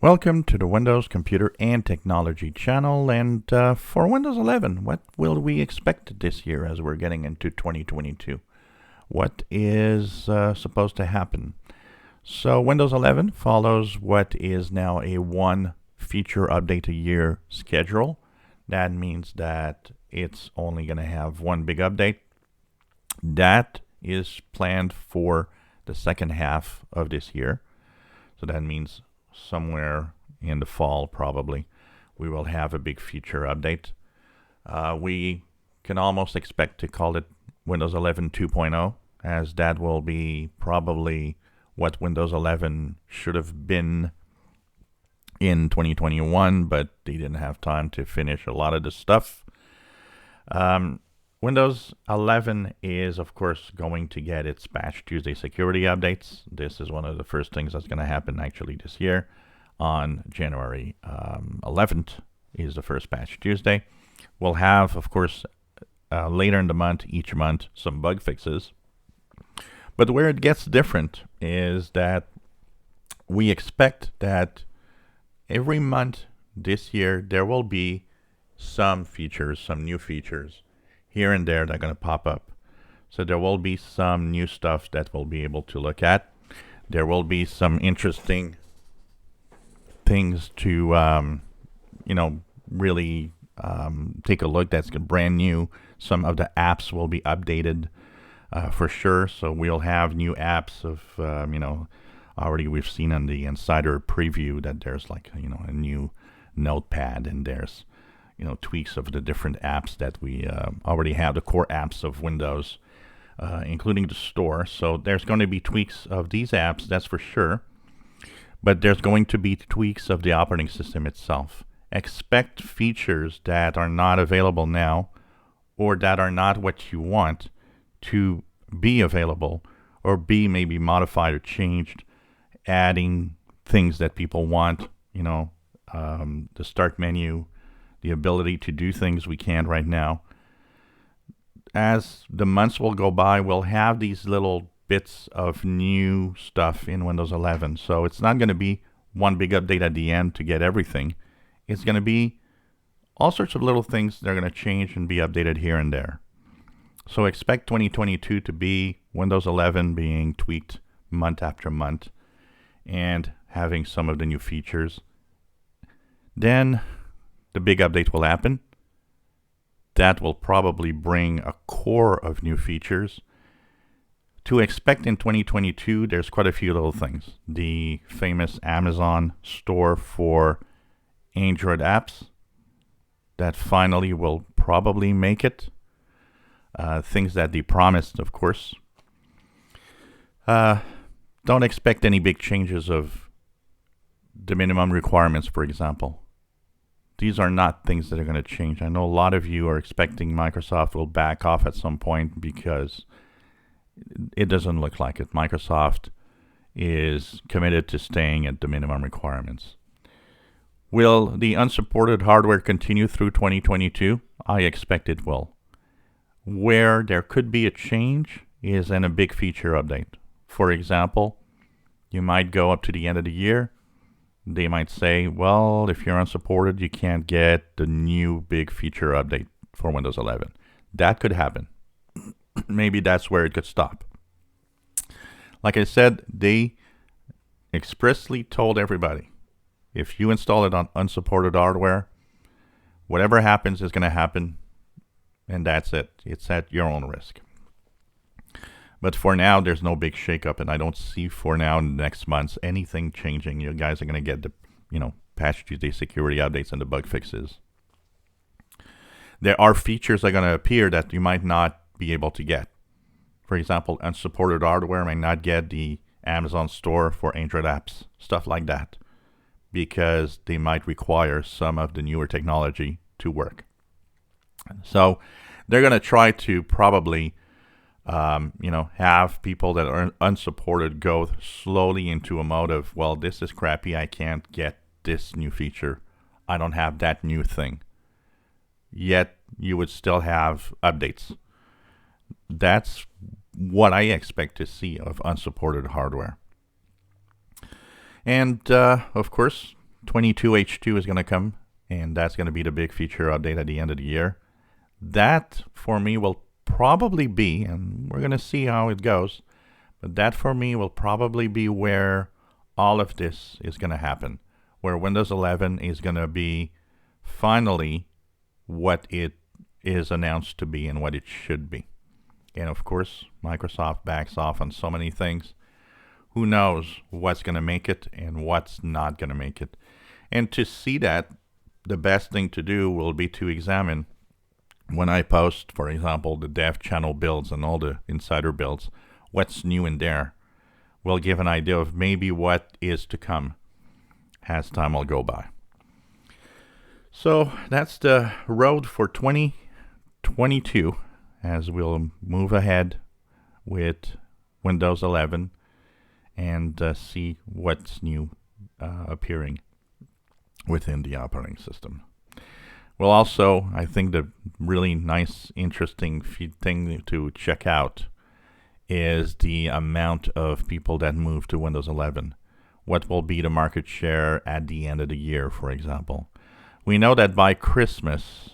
Welcome to the Windows Computer and Technology channel. And for Windows 11, what will we expect this year as we're getting into 2022? What is supposed to happen? So Windows 11 follows what is now a one feature update a year schedule. That means that it's only going to have one big update. That is planned for the second half of this year. So that means somewhere in the fall, probably, we will have a big feature update. We can almost expect to call it Windows 11 2.0, as that will be probably what Windows 11 should have been in 2021, but they didn't have time to finish a lot of the stuff. Windows 11 is, of course, going to get its Patch Tuesday security updates. This is one of the first things that's going to happen actually this year. On January 11th is the first Patch Tuesday. We'll have, of course, later in the month, each month, some bug fixes. But where it gets different is that we expect that every month this year there will be some features, some new features here and there that are going to pop up. So there will be some new stuff that we'll be able to look at. There will be some interesting things to, really take a look. That's brand new. Some of the apps will be updated for sure. So we'll have new apps of, already we've seen on the Insider preview that there's like, a new notepad, and there's tweaks of the different apps that we already have, the core apps of Windows, including the store. So there's going to be tweaks of these apps, that's for sure. But there's going to be tweaks of the operating system itself. Expect features that are not available now, or that are not what you want, to be available, or be maybe modified or changed, adding things that people want, the start menu, the ability to do things we can't right now. As the months will go by, we'll have these little bits of new stuff in Windows 11. So it's not going to be one big update at the end to get everything. It's going to be all sorts of little things that are going to change and be updated here and there. So expect 2022 to be Windows 11 being tweaked month after month and having some of the new features. Then the big update will happen. That will probably bring a core of new features. To expect in 2022, there's quite a few little things. The famous Amazon store for Android apps, that finally will probably make it. Things that they promised, of course. Don't expect any big changes of the minimum requirements, for example. These are not things that are going to change. I know a lot of you are expecting Microsoft will back off at some point, because it doesn't look like it. Microsoft is committed to staying at the minimum requirements. Will the unsupported hardware continue through 2022? I expect it will. Where there could be a change is in a big feature update. For example, you might go up to the end of the year. They might say, well, if you're unsupported, you can't get the new big feature update for Windows 11. That could happen. Maybe that's where it could stop. Like I said, they expressly told everybody, if you install it on unsupported hardware, whatever happens is going to happen, and that's it. It's at your own risk. But for now, there's no big shakeup, and I don't see for now in the next months anything changing. You guys are going to get the, Patch Tuesday security updates and the bug fixes. There are features that are going to appear that you might not be able to get. For example, unsupported hardware may not get the Amazon store for Android apps, stuff like that, because they might require some of the newer technology to work. So they're going to try to probably have people that are unsupported go slowly into a mode of, well, this is crappy, I can't get this new feature, I don't have that new thing. Yet you would still have updates. That's what I expect to see of unsupported hardware. And of course, 22H2 is going to come, and that's going to be the big feature update at the end of the year. That, for me, will probably be, and we're going to see how it goes, but that, for me, will probably be where all of this is going to happen, where Windows 11 is going to be finally what it is announced to be and what it should be. And of course, Microsoft backs off on so many things. Who knows what's going to make it and what's not going to make it. And to see that, the best thing to do will be to examine when I post, for example, the dev channel builds and all the insider builds, what's new in there will give an idea of maybe what is to come as time will go by. So that's the road for 2022 as we'll move ahead with Windows 11 and see what's new appearing within the operating system. Well, also, I think the really nice, interesting thing to check out is the amount of people that move to Windows 11. What will be the market share at the end of the year, for example? We know that by Christmas,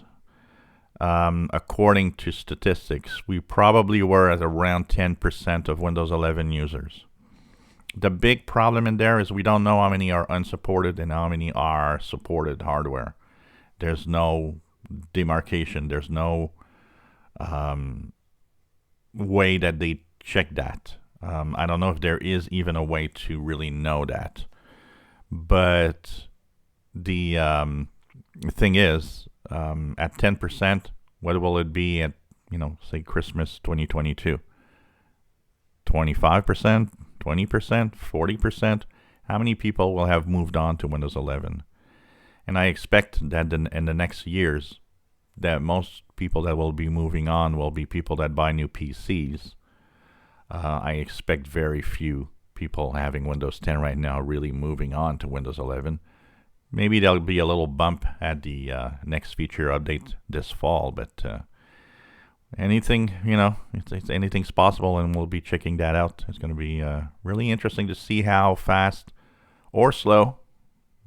according to statistics, we probably were at around 10% of Windows 11 users. The big problem in there is we don't know how many are unsupported and how many are supported hardware. There's no demarcation. There's no way that they check that. I don't know if there is even a way to really know that. But the thing is, at 10%, what will it be at, say Christmas 2022? 25%, 20%, 40%? How many people will have moved on to Windows 11? And I expect that in the next years, that most people that will be moving on will be people that buy new PCs. I expect very few people having Windows 10 right now really moving on to Windows 11. Maybe there'll be a little bump at the next feature update this fall, but anything, anything's possible, and we'll be checking that out. It's going to be really interesting to see how fast or slow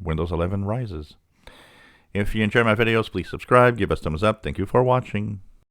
Windows 11 rises. If you enjoy my videos, please subscribe, give us thumbs up. Thank you for watching.